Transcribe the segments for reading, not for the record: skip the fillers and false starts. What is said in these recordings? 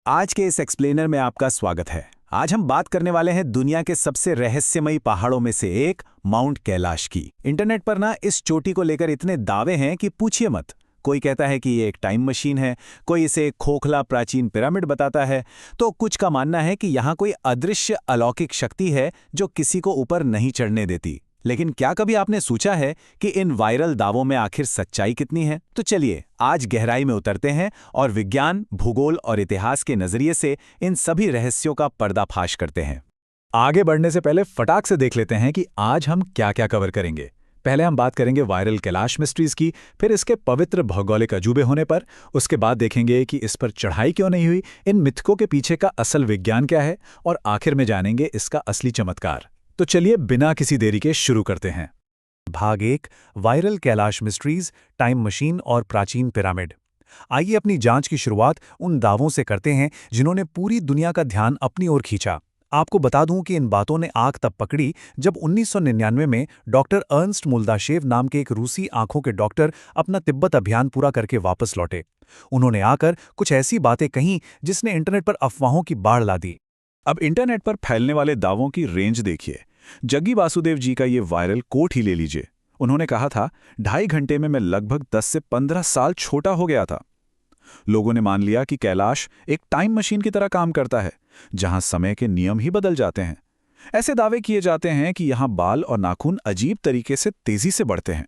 आज के इस एक्सप्लेनर में आपका स्वागत है। आज हम बात करने वाले हैं दुनिया के सबसे रहस्यमयी पहाड़ों में से एक माउंट कैलाश की। इंटरनेट पर ना इस चोटी को लेकर इतने दावे हैं कि पूछिए मत। कोई कहता है कि ये एक टाइम मशीन है, कोई इसे एक खोखला प्राचीन पिरामिड बताता है, तो कुछ का मानना है कि यहाँ कोई अदृश्य अलौकिक शक्ति है जो किसी को ऊपर नहीं चढ़ने देती। लेकिन क्या कभी आपने सोचा है कि इन वायरल दावों में आखिर सच्चाई कितनी है? तो चलिए आज गहराई में उतरते हैं और विज्ञान, भूगोल और इतिहास के नजरिए से इन सभी रहस्यों का पर्दाफाश करते हैं। आगे बढ़ने से पहले फटाक से देख लेते हैं कि आज हम क्या क्या कवर करेंगे। पहले हम बात करेंगे वायरल कैलाश मिस्ट्रीज की, फिर इसके पवित्र भौगोलिक अजूबे होने पर। उसके बाद देखेंगे कि इस पर चढ़ाई क्यों नहीं हुई, इन मिथकों के पीछे का असल विज्ञान क्या है, और आखिर में जानेंगे इसका असली चमत्कार। तो चलिए बिना किसी देरी के शुरू करते हैं। भाग 1, viral Kailash mysteries, time machine और प्राचीन पिरामिड। आइए अपनी जांच की शुरुआत उन दावों से करते हैं जिन्होंने पूरी दुनिया का ध्यान अपनी ओर खींचा। आपको बता दूं कि इन बातों ने आग तब पकड़ी जब 1999 में डॉक्टर अर्नस्ट मुल्दाशेव नाम के एक रूसी आंखों के डॉक्टर अपना तिब्बत अभियान पूरा करके वापस लौटे। उन्होंने आकर कुछ ऐसी बातें कहीं जिसने इंटरनेट पर अफवाहों की बाढ़ ला दी। अब इंटरनेट पर फैलने वाले दावों की रेंज देखिए। जग्गी वासुदेव जी का ये वायरल कोट ही ले लीजिए। उन्होंने कहा था, 2.5 घंटे में मैं लगभग 10 से 15 साल छोटा हो गया था। लोगों ने मान लिया कि कैलाश एक टाइम मशीन की तरह काम करता है, जहां समय के नियम ही बदल जाते हैं। ऐसे दावे किए जाते हैं कि यहां बाल और नाखून अजीब तरीके से तेजी से बढ़ते हैं।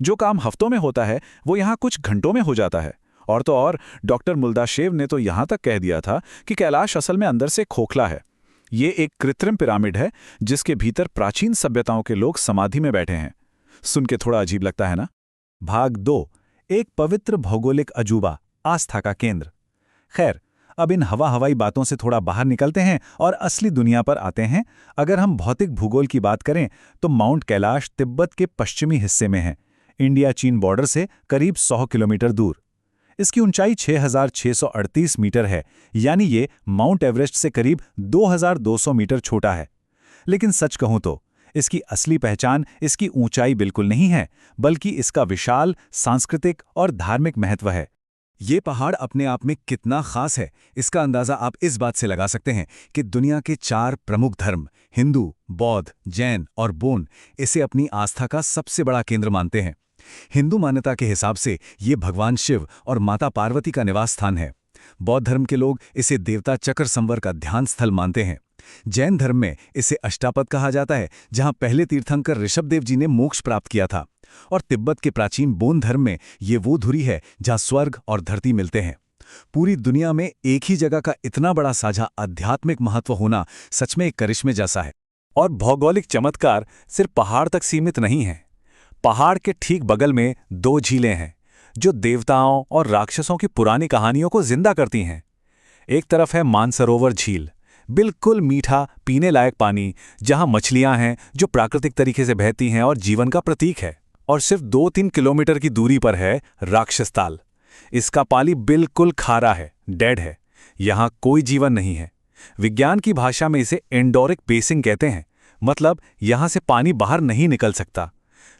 जो काम हफ्तों में होता है वो यहां कुछ घंटों में हो जाता है। और तो और डॉक्टर मुल्दाशेव ने तो यहां तक कह दिया था कि कैलाश असल में अंदर से खोखला है। ये एक कृत्रिम पिरामिड है जिसके भीतर प्राचीन सभ्यताओं के लोग समाधि में बैठे हैं। सुन के थोड़ा अजीब लगता है ना? भाग 2, एक पवित्र भौगोलिक अजूबा, आस्था का केंद्र। खैर, अब इन हवाई बातों से थोड़ा बाहर निकलते हैं और असली दुनिया पर आते हैं। अगर हम भौतिक भूगोल की बात करें तो माउंट कैलाश तिब्बत के पश्चिमी हिस्से में है, इंडिया चीन बॉर्डर से करीब 100 किलोमीटर दूर। इसकी ऊंचाई 6,638 मीटर है, यानी ये माउंट एवरेस्ट से करीब 2,200 मीटर छोटा है। लेकिन सच कहूं तो इसकी असली पहचान इसकी ऊंचाई बिल्कुल नहीं है, बल्कि इसका विशाल सांस्कृतिक और धार्मिक महत्व है। ये पहाड़ अपने आप में कितना खास है, इसका अंदाजा आप इस बात से लगा सकते हैं कि दुनिया के 4 प्रमुख धर्म, हिंदू, बौद्ध, जैन और बोन, इसे अपनी आस्था का सबसे बड़ा केंद्र मानते हैं। हिंदू मान्यता के हिसाब से ये भगवान शिव और माता पार्वती का निवास स्थान है। बौद्ध धर्म के लोग इसे देवता चक्र संवर का ध्यान स्थल मानते हैं। जैन धर्म में इसे अष्टापद कहा जाता है, जहां पहले तीर्थंकर ऋषभदेव जी ने मोक्ष प्राप्त किया था। और तिब्बत के प्राचीन बोन धर्म में ये वो धुरी है जहां स्वर्ग और धरती मिलते हैं। पूरी दुनिया में एक ही जगह का इतना बड़ा साझा आध्यात्मिक महत्व होना सच में एक करिश्मे जैसा है। और भौगोलिक चमत्कार सिर्फ पहाड़ तक सीमित नहीं है। पहाड़ के ठीक बगल में 2 झीलें हैं जो देवताओं और राक्षसों की पुरानी कहानियों को जिंदा करती हैं। एक तरफ है मानसरोवर झील, बिल्कुल मीठा पीने लायक पानी, जहां मछलियां हैं जो प्राकृतिक तरीके से बहती हैं और जीवन का प्रतीक है। और सिर्फ 2-3 किलोमीटर की दूरी पर है राक्षस ताल। इसका पानी बिल्कुल खारा है, डेड है। यहां कोई जीवन नहीं है। विज्ञान की भाषा में इसे एंडोरिक बेसिन कहते हैं, मतलब यहां से पानी बाहर नहीं निकल सकता।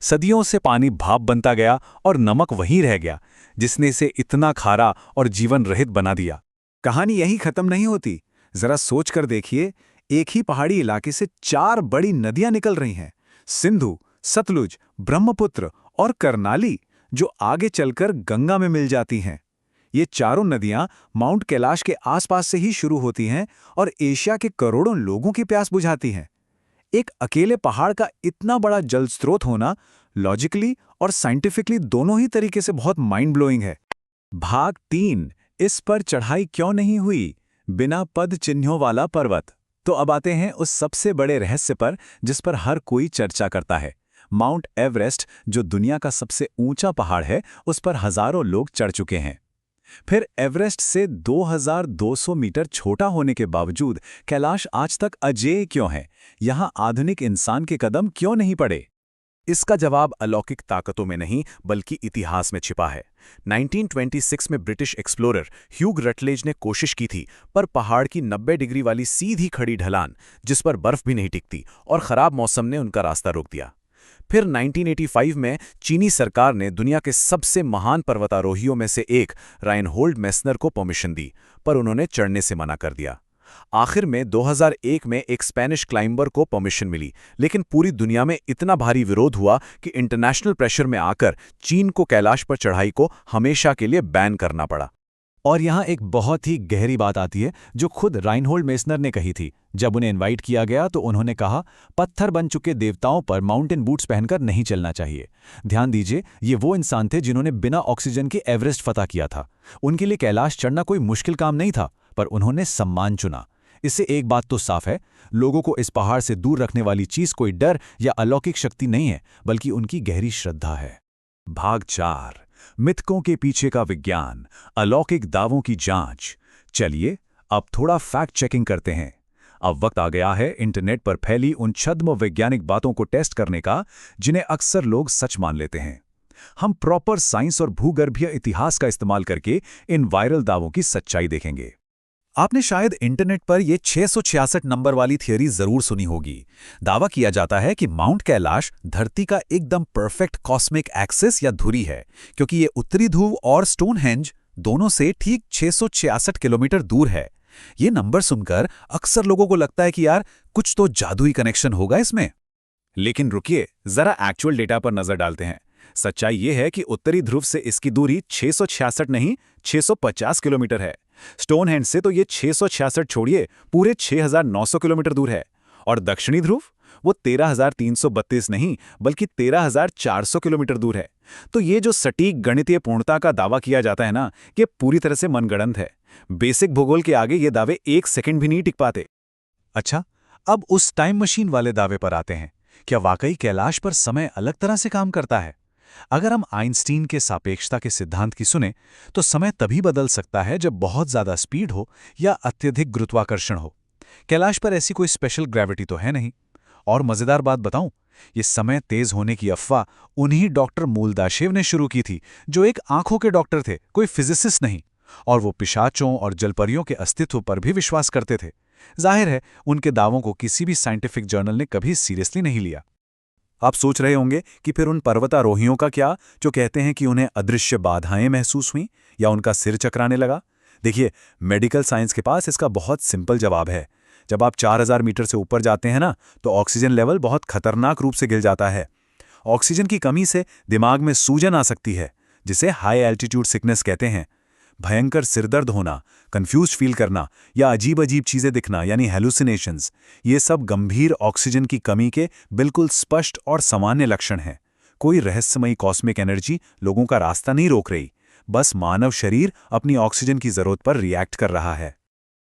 सदियों से पानी भाप बनता गया और नमक वहीं रह गया, जिसने इसे इतना खारा और जीवन रहित बना दिया। कहानी यहीं खत्म नहीं होती। जरा सोच कर देखिए, एक ही पहाड़ी इलाके से 4 बड़ी नदियां निकल रही हैं, सिंधु, सतलुज, ब्रह्मपुत्र और करनाली, जो आगे चलकर गंगा में मिल जाती हैं। ये चारों नदियां माउंट कैलाश के आसपास से ही शुरू होती हैं और एशिया के करोड़ों लोगों की प्यास बुझाती हैं। एक अकेले पहाड़ का इतना बड़ा जल स्रोत होना लॉजिकली और साइंटिफिकली दोनों ही तरीके से बहुत माइंड ब्लोइंग है। भाग 3, इस पर चढ़ाई क्यों नहीं हुई, बिना पद चिन्हों वाला पर्वत। तो अब आते हैं उस सबसे बड़े रहस्य पर जिस पर हर कोई चर्चा करता है। माउंट एवरेस्ट, जो दुनिया का सबसे ऊंचा पहाड़ है, उस पर हजारों लोग चढ़ चुके हैं। फिर एवरेस्ट से 2,200 मीटर छोटा होने के बावजूद कैलाश आज तक अजेय क्यों है? यहां आधुनिक इंसान के कदम क्यों नहीं पड़े? इसका जवाब अलौकिक ताकतों में नहीं बल्कि इतिहास में छिपा है। 1926 में ब्रिटिश एक्सप्लोरर ह्यूग रटलेज ने कोशिश की थी, पर पहाड़ की 90 डिग्री वाली सीधी खड़ी ढलान, जिस पर बर्फ भी नहीं टिकती, और खराब मौसम ने उनका रास्ता रोक दिया। फिर 1985 में चीनी सरकार ने दुनिया के सबसे महान पर्वतारोहियों में से एक राइनहोल्ड मेस्नर को परमिशन दी, पर उन्होंने चढ़ने से मना कर दिया। आखिर में 2001 में एक स्पेनिश क्लाइंबर को परमिशन मिली, लेकिन पूरी दुनिया में इतना भारी विरोध हुआ कि इंटरनेशनल प्रेशर में आकर चीन को कैलाश पर चढ़ाई को हमेशा के लिए बैन करना पड़ा। और यहाँ एक बहुत ही गहरी बात आती है जो खुद राइनहोल्ड मेस्नर ने कही थी। जब उन्हें इनवाइट किया गया तो उन्होंने कहा, पत्थर बन चुके देवताओं पर माउंटेन बूट्स पहनकर नहीं चलना चाहिए। ध्यान दीजिए, ये वो इंसान थे जिन्होंने बिना ऑक्सीजन के एवरेस्ट फतह किया था। उनके लिए कैलाश चढ़ना कोई मुश्किल काम नहीं था, पर उन्होंने सम्मान चुना। इससे एक बात तो साफ है, लोगों को इस पहाड़ से दूर रखने वाली चीज कोई डर या अलौकिक शक्ति नहीं है, बल्कि उनकी गहरी श्रद्धा है। भाग 4, मिथकों के पीछे का विज्ञान, अलौकिक दावों की जांच। चलिए अब थोड़ा फैक्ट चेकिंग करते हैं। अब वक्त आ गया है इंटरनेट पर फैली उन छद्म वैज्ञानिक बातों को टेस्ट करने का जिन्हें अक्सर लोग सच मान लेते हैं। हम प्रॉपर साइंस और भूगर्भीय इतिहास का इस्तेमाल करके इन वायरल दावों की सच्चाई देखेंगे। आपने शायद इंटरनेट पर यह 666 नंबर वाली थियरी जरूर सुनी होगी। दावा किया जाता है कि माउंट कैलाश धरती का एकदम परफेक्ट कॉस्मिक एक्सिस या धुरी है, क्योंकि ये उत्तरी ध्रुव और स्टोनहेंज दोनों से ठीक 666 किलोमीटर दूर है। ये नंबर सुनकर अक्सर लोगों को लगता है कि यार कुछ तो जादुई कनेक्शन होगा इसमें। लेकिन रुकिए, जरा एक्चुअल डेटा पर नजर डालते हैं। सच्चाई ये है कि उत्तरी ध्रुव से इसकी दूरी 666 नहीं 650 किलोमीटर है। स्टोनहेंज से तो ये 666 छोड़िए, पूरे 6900 किलोमीटर दूर है। और दक्षिणी ध्रुव, वो 13332 नहीं बल्कि 13400 किलोमीटर दूर है। तो ये जो सटीक गणितीय पूर्णता का दावा किया जाता है ना, ये पूरी तरह से मनगढ़ंत है। बेसिक भूगोल के आगे ये दावे एक सेकंड भी नहीं टिक पाते। अच्छा, अब उस टाइम मशीन वाले दावे पर आते हैं। क्या वाकई कैलाश पर समय अलग तरह से काम करता है? अगर हम आइंस्टीन के सापेक्षता के सिद्धांत की सुने तो समय तभी बदल सकता है जब बहुत ज्यादा स्पीड हो या अत्यधिक गुरुत्वाकर्षण हो। कैलाश पर ऐसी कोई स्पेशल ग्रेविटी तो है नहीं। और मजेदार बात बताऊं, ये समय तेज होने की अफवाह उन्हीं डॉक्टर मूलदाशेव ने शुरू की थी, जो एक आंखों के डॉक्टर थे, कोई फिजिसिस्ट नहीं। और वो पिशाचों और जलपरियों के अस्तित्व पर भी विश्वास करते थे। जाहिर है, उनके दावों को किसी भी साइंटिफिक जर्नल ने कभी सीरियसली नहीं लिया। आप सोच रहे होंगे कि फिर उन पर्वतारोहियों का क्या, जो कहते हैं कि उन्हें अदृश्य बाधाएं महसूस हुईं या उनका सिर चकराने लगा? देखिए, मेडिकल साइंस के पास इसका बहुत सिंपल जवाब है। जब आप 4000 मीटर से ऊपर जाते हैं ना, तो ऑक्सीजन लेवल बहुत खतरनाक रूप से गिर जाता है। ऑक्सीजन की कमी से दिमाग में सूजन आ सकती है, जिसे हाई एल्टीट्यूड सिकनेस कहते हैं। भयंकर सिरदर्द होना, कंफ्यूज फील करना या अजीब अजीब चीजें दिखना यानी हेलुसिनेशंस, ये सब गंभीर ऑक्सीजन की कमी के बिल्कुल स्पष्ट और सामान्य लक्षण हैं। कोई रहस्यमयी कॉस्मिक एनर्जी लोगों का रास्ता नहीं रोक रही, बस मानव शरीर अपनी ऑक्सीजन की जरूरत पर रिएक्ट कर रहा है।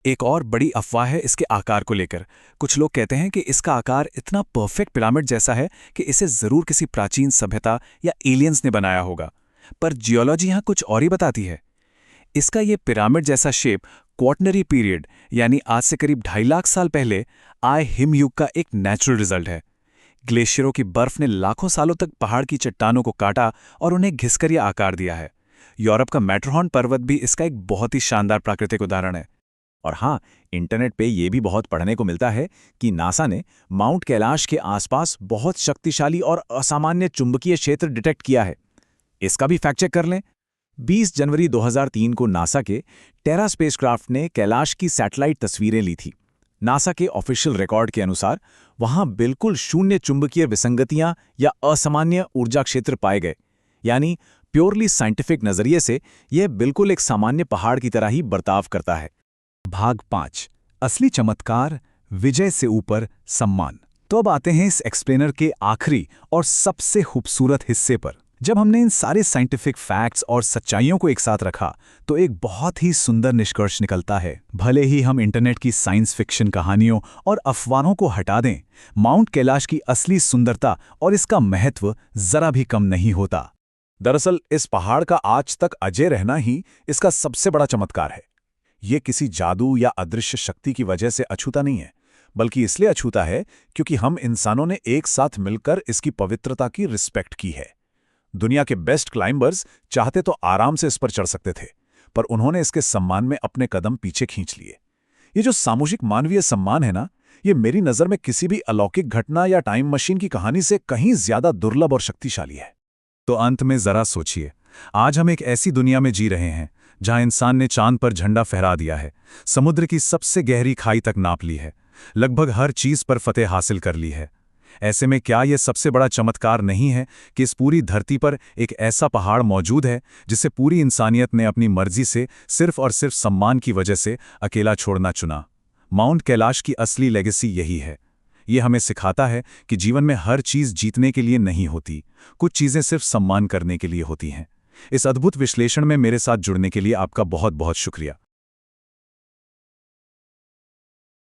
एक और बड़ी अफवाह है इसके आकार को लेकर। कुछ लोग कहते हैं कि इसका आकार इतना परफेक्ट पिरामिड जैसा है कि इसे जरूर किसी प्राचीन सभ्यता या एलियंस ने बनाया होगा। पर जियोलॉजी यहां कुछ और ही बताती है। इसका ये पिरामिड जैसा शेप क्वाटरनरी पीरियड यानी आज से करीब 2.5 लाख साल पहले आए हिमयुग का एक नेचुरल रिजल्ट है। ग्लेशियरों की बर्फ ने लाखों सालों तक पहाड़ की चट्टानों को काटा और उन्हें घिसकर यह आकार दिया है। यूरोप का मैटरहॉर्न पर्वत भी इसका एक बहुत ही शानदार प्राकृतिक उदाहरण है। और हाँ, इंटरनेट पे ये भी बहुत पढ़ने को मिलता है कि नासा ने माउंट कैलाश के आसपास बहुत शक्तिशाली और असामान्य चुंबकीय क्षेत्र डिटेक्ट किया है। इसका भी फैक्ट चेक कर लें। 20 जनवरी 2003 को नासा के टेरा स्पेसक्राफ्ट ने कैलाश की सैटेलाइट तस्वीरें ली थी। नासा के ऑफिशियल रिकॉर्ड के अनुसार वहां बिल्कुल शून्य चुंबकीय विसंगतियां या असामान्य ऊर्जा क्षेत्र पाए गए। यानी प्योरली साइंटिफिक नजरिए से यह बिल्कुल एक सामान्य पहाड़ की तरह ही बर्ताव करता है। भाग 5, असली चमत्कार, विजय से ऊपर सम्मान। तो अब आते हैं इस एक्सप्लेनर के आखिरी और सबसे खूबसूरत हिस्से पर। जब हमने इन सारे साइंटिफिक फैक्ट्स और सच्चाइयों को एक साथ रखा तो एक बहुत ही सुंदर निष्कर्ष निकलता है। भले ही हम इंटरनेट की साइंस फिक्शन कहानियों और अफवाहों को हटा दें, माउंट कैलाश की असली सुंदरता और इसका महत्व जरा भी कम नहीं होता। दरअसल इस पहाड़ का आज तक अजय रहना ही इसका सबसे बड़ा चमत्कार है। ये किसी जादू या अदृश्य शक्ति की वजह से अछूता नहीं है, बल्कि इसलिए अछूता है क्योंकि हम इंसानों ने एक साथ मिलकर इसकी पवित्रता की रिस्पेक्ट की है। दुनिया के बेस्ट क्लाइंबर्स चाहते तो आराम से इस पर चढ़ सकते थे, पर उन्होंने इसके सम्मान में अपने कदम पीछे खींच लिए। ये जो सामूहिक मानवीय सम्मान है ना, ये मेरी नज़र में किसी भी अलौकिक घटना या टाइम मशीन की कहानी से कहीं ज्यादा दुर्लभ और शक्तिशाली है। तो अंत में जरा सोचिए, आज हम एक ऐसी दुनिया में जी रहे हैं जहां इंसान ने चांद पर झंडा फहरा दिया है, समुद्र की सबसे गहरी खाई तक नाप ली है, लगभग हर चीज पर फतेह हासिल कर ली है। ऐसे में क्या यह सबसे बड़ा चमत्कार नहीं है कि इस पूरी धरती पर एक ऐसा पहाड़ मौजूद है जिसे पूरी इंसानियत ने अपनी मर्जी से सिर्फ और सिर्फ सम्मान की वजह से अकेला छोड़ना चुना। माउंट कैलाश की असली लेगेसी यही है। ये हमें सिखाता है कि जीवन में हर चीज जीतने के लिए नहीं होती, कुछ चीजें सिर्फ सम्मान करने के लिए होती हैं। इस अद्भुत विश्लेषण में मेरे साथ जुड़ने के लिए आपका बहुत बहुत शुक्रिया।